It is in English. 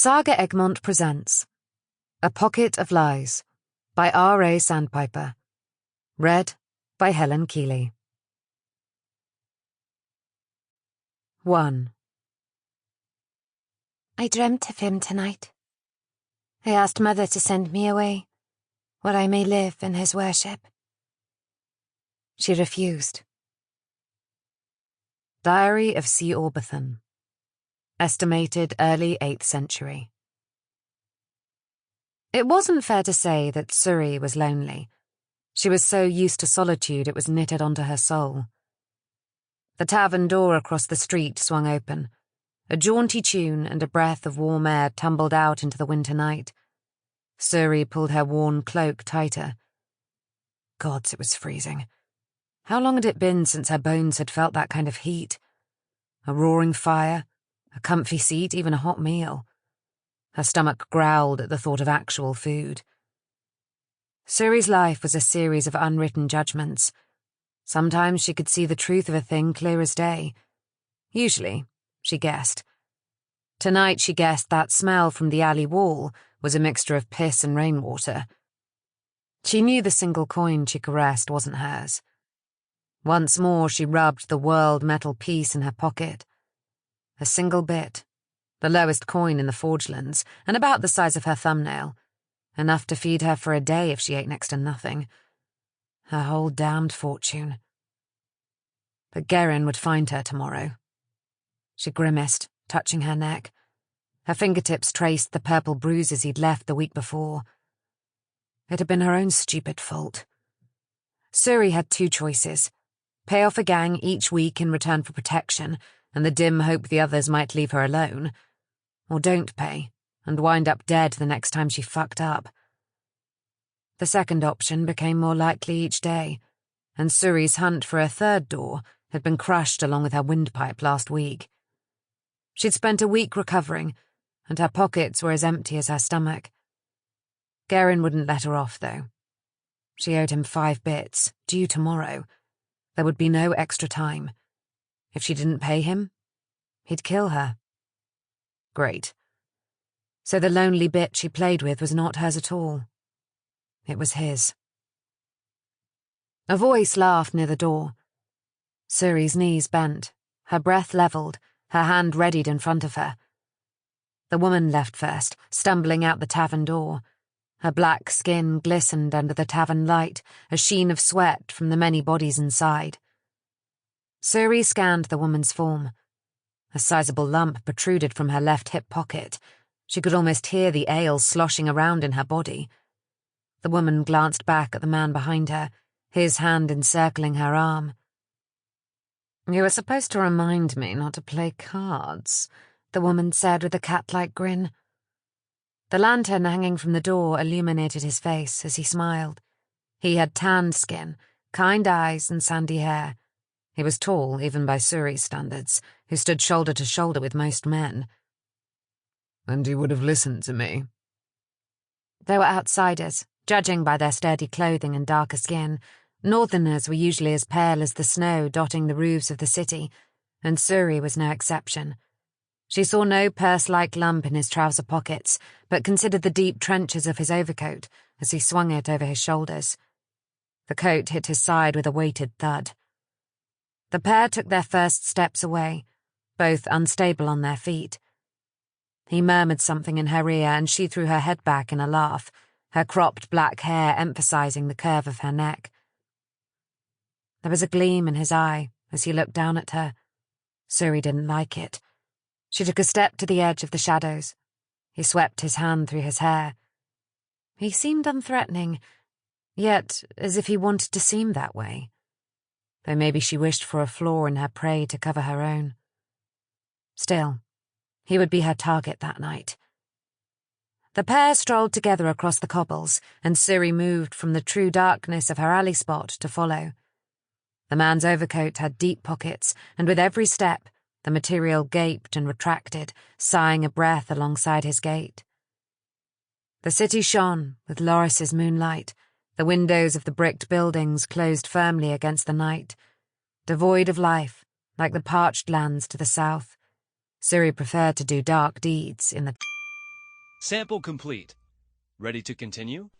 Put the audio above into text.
SAGA Egmont presents A Pocket of Lies by R.A. Sandpiper. Read by Helen Keeley. 1. I dreamt of him tonight. I asked Mother to send me away, where I may live in his worship. She refused. Diary of C. Orbathan. Estimated early 8th century. It wasn't fair to say that Suri was lonely. She was so used to solitude it was knitted onto her soul. The tavern door across the street swung open. A jaunty tune and a breath of warm air tumbled out into the winter night. Suri pulled her worn cloak tighter. Gods, it was freezing. How long had it been since her bones had felt that kind of heat? A roaring fire, a comfy seat, even a hot meal. Her stomach growled at the thought of actual food. Suri's life was a series of unwritten judgments. Sometimes she could see the truth of a thing clear as day. Usually, she guessed. Tonight she guessed that smell from the alley wall was a mixture of piss and rainwater. She knew the single coin she caressed wasn't hers. Once more she rubbed the whirled metal piece in her pocket. A single bit, the lowest coin in the Forgelands, and about the size of her thumbnail. Enough to feed her for a day if she ate next to nothing. Her whole damned fortune. But Gerin would find her tomorrow. She grimaced, touching her neck. Her fingertips traced the purple bruises he'd left the week before. It had been her own stupid fault. Suri had two choices. Pay off a gang each week in return for protection, and the dim hope the others might leave her alone. Or don't pay, and wind up dead the next time she fucked up. The second option became more likely each day, and Suri's hunt for a third door had been crushed along with her windpipe last week. She'd spent a week recovering, and her pockets were as empty as her stomach. Gerin wouldn't let her off, though. She owed him 5 bits, due tomorrow. There would be no extra time. If she didn't pay him, he'd kill her. Great. So the lonely bit she played with was not hers at all. It was his. A voice laughed near the door. Suri's knees bent, her breath leveled, her hand readied in front of her. The woman left first, stumbling out the tavern door. Her black skin glistened under the tavern light, a sheen of sweat from the many bodies inside. Suri scanned the woman's form. A sizable lump protruded from her left hip pocket. She could almost hear the ale sloshing around in her body. The woman glanced back at the man behind her, his hand encircling her arm. "You were supposed to remind me not to play cards," the woman said with a cat-like grin. The lantern hanging from the door illuminated his face as he smiled. He had tanned skin, kind eyes and sandy hair. He was tall, even by Suri's standards, who stood shoulder to shoulder with most men. "And you would have listened to me." They were outsiders, judging by their sturdy clothing and darker skin. Northerners were usually as pale as the snow dotting the roofs of the city, and Suri was no exception. She saw no purse-like lump in his trouser pockets, but considered the deep trenches of his overcoat as he swung it over his shoulders. The coat hit his side with a weighted thud. The pair took their first steps away, both unstable on their feet. He murmured something in her ear, and she threw her head back in a laugh, her cropped black hair emphasizing the curve of her neck. There was a gleam in his eye as he looked down at her. Suri didn't like it. She took a step to the edge of the shadows. He swept his hand through his hair. He seemed unthreatening, yet as if he wanted to seem that way. Though maybe she wished for a flaw in her prey to cover her own. Still, he would be her target that night. The pair strolled together across the cobbles, and Suri moved from the true darkness of her alley spot to follow. The man's overcoat had deep pockets, and with every step, the material gaped and retracted, sighing a breath alongside his gait. The city shone with Loris's moonlight, the windows of the bricked buildings closed firmly against the night, devoid of life, like the parched lands to the south. Suri preferred to do dark deeds in the Sample complete. Ready to continue?